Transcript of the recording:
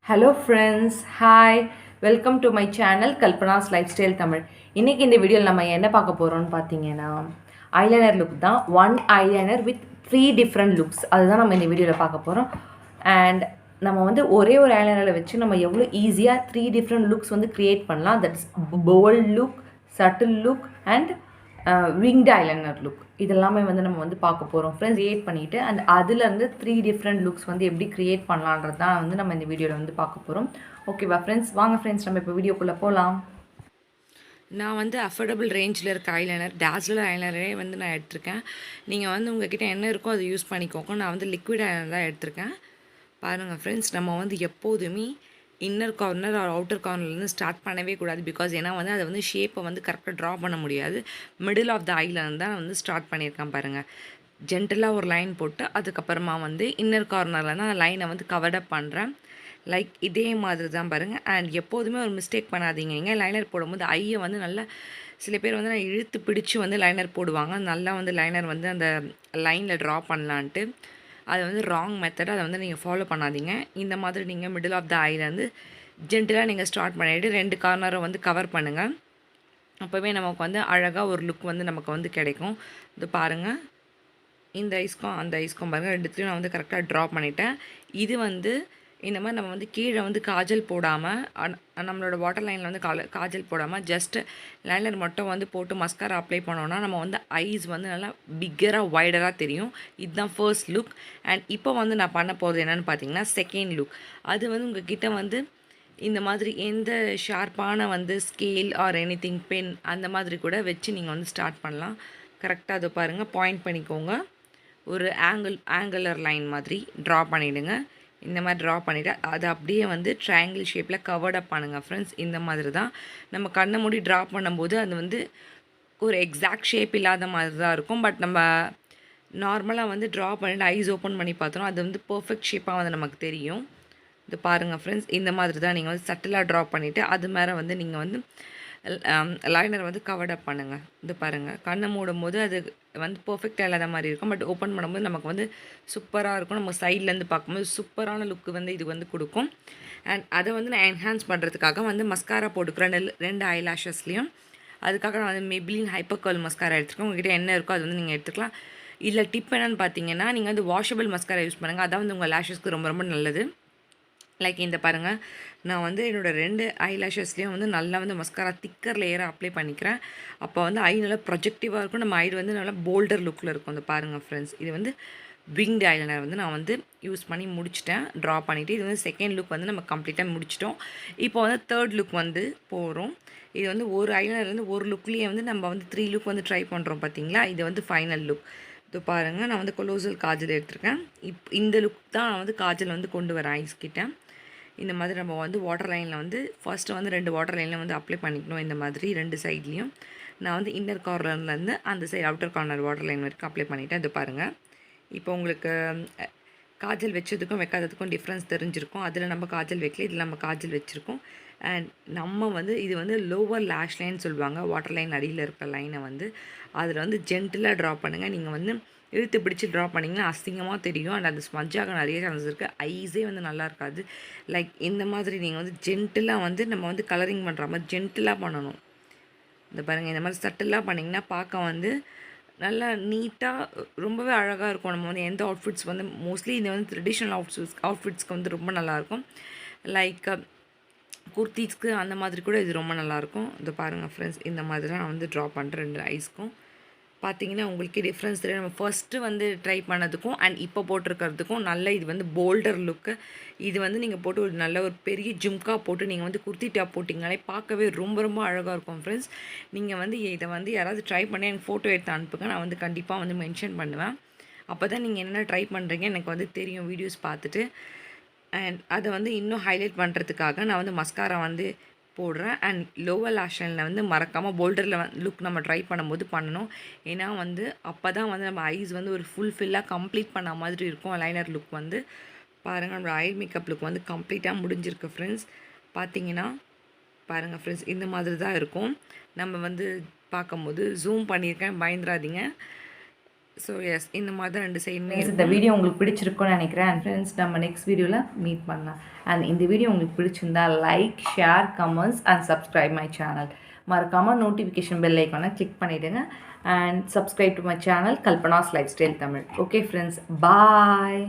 Hello friends, hi, welcome to my channel Kalpana's Lifestyle Tamil. இன்னைக்கு இந்த வீடியோவில் நம்ம என்ன பார்க்க போகிறோம்னு பார்த்தீங்கன்னா ஐலைனர் லுக் தான். One eyeliner with 3 different looks அதுதான் நம்ம இந்த வீடியோவில் பார்க்க போகிறோம். அண்ட் நம்ம வந்து ஒரே ஒரு ஐலைனரை வச்சு நம்ம எவ்வளோ ஈஸியாக 3 டிஃப்ரெண்ட் லுக்ஸ் வந்து க்ரியேட் பண்ணலாம். That's bold look, subtle look and winged eyeliner look. இதெல்லாமே வந்து நம்ம வந்து பார்க்க போகிறோம் ஃப்ரெண்ட்ஸ். க்ரியேட் பண்ணிவிட்டு அண்ட் அதுலேருந்து 3 டிஃப்ரெண்ட் லுக்ஸ் வந்து எப்படி க்ரியேட் பண்ணலான்றது தான் வந்து நம்ம இந்த வீடியோவில் வந்து பார்க்க போகிறோம். ஓகேவா ஃப்ரெண்ட்ஸ், வாங்க ஃப்ரெண்ட்ஸ் நம்ம இப்போ வீடியோக்குள்ளே போகலாம். நான் வந்து அஃபோர்டபுள் ரேஞ்சில் இருக்க ஐலைனர், டாஸ்லர் ஐலைனரே வந்து நான் எடுத்திருக்கேன். நீங்கள் வந்து உங்கள்கிட்ட என்ன இருக்கோ அதை யூஸ் பண்ணிக்கோங்க. நான் வந்து லிக்விட் ஐலைனர் தான் எடுத்திருக்கேன். பாருங்கள் ஃப்ரெண்ட்ஸ், நம்ம வந்து எப்போதுமே இன்னர் கார்னர் ஆர் அவுட்டர் கார்னர்லேருந்து ஸ்டார்ட் பண்ணவே கூடாது. பிகாஸ் ஏன்னா வந்து அதை வந்து ஷேப்பை வந்து கரெக்டாக ட்ரா பண்ண முடியாது. மிடில் ஆஃப் த ஐலேருந்து தான் வந்து ஸ்டார்ட் பண்ணியிருக்கேன் பாருங்கள். ஜென்டலாக ஒரு லைன் போட்டு அதுக்கப்புறமா வந்து இன்னர் கார்னரில் தான் லைனை வந்து கவர்டப் பண்ணுறேன். லைக் இதே மாதிரி தான் பாருங்கள். அண்ட் எப்போதுமே ஒரு மிஸ்டேக் பண்ணாதீங்க. நீங்கள் லைனர் போடும்போது ஐயை வந்து நல்லா சில பேர் வந்து நான் இழுத்து பிடிச்சி வந்து லைனர் போடுவாங்க. நல்லா வந்து லைனர் வந்து அந்த லைனில் ட்ரா பண்ணலான்ட்டு. அது வந்து ராங் மெத்தட். அதை வந்து நீங்கள் ஃபாலோ பண்ணாதீங்க. இந்த மாதிரி நீங்கள் மிடில் ஆஃப் த ஐலேருந்து ஜென்டலாக நீங்கள் ஸ்டார்ட் பண்ணிவிட்டு 2 கார்னரை வந்து கவர் பண்ணுங்கள். அப்போவே நமக்கு வந்து அழகாக ஒரு லுக் வந்து நமக்கு வந்து கிடைக்கும். இது பாருங்கள், இந்த ஐஸ்க்கும் அந்த ஐஸ்க்கும் பாருங்கள், ரெண்டுத்தையும் நான் வந்து கரெக்டாக ட்ரா பண்ணிட்டேன். இது வந்து இந்த மாதிரி நம்ம வந்து கீழே வந்து காஜல் போடாமல் நம்மளோட வாட்டர் லைனில் வந்து காஜல் போடாமல் ஜஸ்ட்டு லைனர் மட்டும் வந்து போட்டு மஸ்காரா அப்ளை பண்ணோன்னா நம்ம வந்து ஐஸ் வந்து நல்லா பிக்கராக வைடராக தெரியும். இதுதான் ஃபர்ஸ்ட் லுக். அண்ட் இப்போ வந்து நான் பண்ண போகிறது என்னென்னு பார்த்தீங்கன்னா செகண்ட் லுக். அது வந்து உங்கள் கிட்டே வந்து இந்த மாதிரி எந்த ஷார்ப்பான வந்து ஸ்கேல் ஆர் எனிதிங் பென் அந்த மாதிரி கூட வச்சு நீங்கள் வந்து ஸ்டார்ட் பண்ணலாம். கரெக்டாக அதை பாருங்கள், பாயிண்ட் பண்ணிக்கோங்க. ஒரு ஆங்குலர் லைன் மாதிரி ட்ரா பண்ணிவிடுங்க. இந்த மாதிரி ட்ரா பண்ணிவிட்டு அதை அப்படியே வந்து ட்ரையாங்கிள் ஷேப்பில் கவர்டப் பண்ணுங்கள் ஃப்ரெண்ட்ஸ். இந்த மாதிரி தான் நம்ம கண்ணை மூடி ட்ரா பண்ணும்போது அது வந்து ஒரு எக்ஸாக்ட் ஷேப் இல்லாத மாதிரி தான் இருக்கும். பட் நம்ம நார்மலாக வந்து ட்ரா பண்ணிவிட்டு ஐஸ் ஓப்பன் பண்ணி பார்த்தோம், அது வந்து பர்ஃபெக்ட் ஷேப்பாக வந்து நமக்கு தெரியும். இது பாருங்கள் ஃப்ரெண்ட்ஸ், இந்த மாதிரி தான் நீங்கள் வந்து சட்டிலாக ட்ரா பண்ணிவிட்டு அது மேலே வந்து நீங்கள் வந்து லைனர் வந்து கவர்டப் பண்ணுங்கள். இது பாருங்கள், கண்ணை மூடும் போது அது வந்து பர்ஃபெக்டாக இல்லாத மாதிரி இருக்கும். பட் ஓப்பன் பண்ணும்போது நமக்கு வந்து சூப்பராக இருக்கும். நம்ம சைட்லேருந்து பார்க்கும்போது சூப்பரான லுக்கு வந்து இது வந்து கொடுக்கும். அண்ட் அதை வந்து நான் என்ஹான்ஸ் பண்ணுறதுக்காக வந்து மஸ்காரா போட்டுக்கிறேன் 2 ஐலாஷஸ்லேயும். அதுக்காக நான் வந்து Maybelline ஹைப்பர் கர்ல் மஸ்காரா எடுத்துருக்கேன். உங்கள்கிட்ட என்ன இருக்கோ அது வந்து நீங்கள் எடுத்துக்கலாம். இல்லை டிப் என்னென்னு பார்த்தீங்கன்னா, நீங்கள் வந்து வாஷபிள் மஸ்காரா யூஸ் பண்ணுங்கள். அதான் வந்து உங்கள் லேஷஸ்க்கு ரொம்ப ரொம்ப நல்லது. லைக் இந்த பாருங்கள், நான் வந்து என்னோடய 2 ஐலாஷஸ்லேயும் வந்து நல்லா வந்து மஸ்காரா திக்கர் லேயராக அப்ளை பண்ணிக்கிறேன். அப்போ வந்து ஐ நல்லா ப்ரொஜெக்டிவாக இருக்கும். நம்ம ஐ வந்து நல்லா போல்டர் லுக்கில் இருக்கும். இந்த பாருங்கள் ஃப்ரெண்ட்ஸ், இது வந்து விங்டு ஐலைனர் வந்து நான் வந்து யூஸ் பண்ணி முடிச்சிட்டேன், ட்ரா பண்ணிவிட்டு. இது வந்து செகண்ட் லுக் வந்து நம்ம கம்ப்ளீட்டாக முடிச்சிட்டோம். இப்போ வந்து தேர்ட் லுக் வந்து போகிறோம். இது வந்து ஒரு ஐலைனர்லேருந்து ஒரு லுக்லேயே வந்து நம்ம வந்து 3 லுக் வந்து ட்ரை பண்ணுறோம் பார்த்தீங்களா. இது வந்து ஃபைனல் லுக். இது பாருங்கள், நான் வந்து கொலோசல் காஜல் எடுத்திருக்கேன். இந்த லுக் தான் நான் வந்து காஜல் வந்து கொண்டு வரேன் ஐஸ் கிட்ட. இந்த மாதிரி நம்ம வந்து வாட்டர் லைனில் வந்து ஃபஸ்ட்டு வந்து 2 வாட்டர் லைனில் வந்து அப்ளை பண்ணிக்கணும். இந்த மாதிரி 2 சைட்லேயும் நான் வந்து இன்னர் கார்னர்லேருந்து அந்த side outer corner water line வரைக்கும் அப்ளை பண்ணிவிட்டேன். இது பாருங்கள், இப்போ உங்களுக்கு காஜல் வச்சதுக்கும் வைக்காததுக்கும் டிஃப்ரென்ஸ் தெரிஞ்சிருக்கும். அதில் நம்ம காஜல் வைக்கல, இதில் நம்ம காஜல் வச்சுருக்கோம். அண்ட் நம்ம வந்து இது வந்து லோவர் லேஷ் லைன் சொல்லுவாங்க. வாட்டர் லைன் அடியில் இருக்கிற லைனை வந்து அதில் வந்து ஜென்டிலாக ட்ரா பண்ணுங்கள். நீங்கள் வந்து இழுத்து பிடிச்சி ட்ரா பண்ணிங்கன்னா அசிங்கமாக தெரியும். அண்ட் அது ஸ்மஜ்ஜாக நிறைய சான்சஸ் இருக்குது. ஐஸே வந்து நல்லா இருக்காது. லைக் இந்த மாதிரி நீங்கள் வந்து ஜென்டிலாக வந்து நம்ம வந்து கலரிங் பண்ணுற மாதிரி ஜென்டிலாக பண்ணணும். இந்த பாருங்கள், இந்த மாதிரி சட்டிலாக பண்ணிங்கன்னா பார்க்க வந்து நல்லா நீட்டாக ரொம்பவே அழகாக இருக்கும். நம்ம வந்து எந்த அவுட்ஃபிட்ஸ் வந்து மோஸ்ட்லி இது வந்து ட்ரெடிஷ்னல் அவுட்ஃபிட்ஸ்க்கு வந்து ரொம்ப நல்லாயிருக்கும். லைக் குர்த்திஸ்க்கு அந்த மாதிரி கூட இது ரொம்ப நல்லாயிருக்கும். இது பாருங்கள் ஃப்ரெண்ட்ஸ், இந்த மாதிரி தான் நான் வந்து ட்ரா பண்ணுறேன் 2 ஐஸ்க்கும். பார்த்தீங்கன்னா உங்களுக்கே டிஃப்ரென்ஸ் தெரியும். நம்ம ஃபஸ்ட்டு வந்து ட்ரை பண்ணதுக்கும் அண்ட் இப்போ போட்டிருக்கிறதுக்கும் நல்ல இது வந்து போல்டர் லுக்கு. இது வந்து நீங்கள் போட்டு ஒரு நல்ல ஒரு பெரிய ஜும்கா போட்டு நீங்கள் வந்து குர்த்தி டாப் போட்டிங்கனாலே பார்க்கவே ரொம்ப ரொம்ப அழகாக இருக்கும் ஃப்ரெண்ட்ஸ். நீங்கள் வந்து இதை வந்து யாராவது ட்ரை பண்ணி எனக்கு ஃபோட்டோ எடுத்து அனுப்புங்க. நான் வந்து கண்டிப்பாக வந்து மென்ஷன் பண்ணுவேன். அப்போ தான் நீங்கள் என்ன ட்ரை பண்ணுறீங்க எனக்கு வந்து தெரியும் வீடியோஸ் பார்த்துட்டு. அண்ட் அதை வந்து இன்னும் ஹைலைட் பண்ணுறதுக்காக நான் வந்து மஸ்காரா வந்து போடுறேன். அண்ட் லோவர் லேஷ் லைனில் வந்து மறக்காமல் போல்டரில் லுக் நம்ம ட்ரை பண்ணும்போது பண்ணணும். ஏன்னா வந்து அப்போ தான் வந்து நம்ம ஐஸ் வந்து ஒரு ஃபுல்ஃபில்லாக கம்ப்ளீட் பண்ண மாதிரி இருக்கும். லைனர் லுக் வந்து பாருங்கள், நம்ம ஐ மேக்கப் லுக் வந்து கம்ப்ளீட்டாக முடிஞ்சிருக்கு ஃப்ரெண்ட்ஸ். பார்த்தீங்கன்னா பாருங்கள் ஃப்ரெண்ட்ஸ், இந்த மாதிரி தான் இருக்கும். நம்ம வந்து பார்க்கும்போது ஜூம் பண்ணியிருக்கேன், பயந்துடாதீங்க. ஸோ எஸ் இந்த மாதிரி 2 சைடுமே இந்த வீடியோ உங்களுக்கு பிடிச்சிருக்கும்னு நினைக்கிறேன். ஃப்ரெண்ட்ஸ் நம்ம நெக்ஸ்ட் வீடியோவில் மீட் பண்ணலாம். அண்ட் இந்த வீடியோ உங்களுக்கு பிடிச்சிருந்தா like, share, comments and subscribe my channel. மறக்காமல் நோட்டிஃபிகேஷன் பெல் ஐக்கானை கிளிக் பண்ணிவிடுங்க. And subscribe to my channel Kalpana's life style Tamil. Okay friends, bye.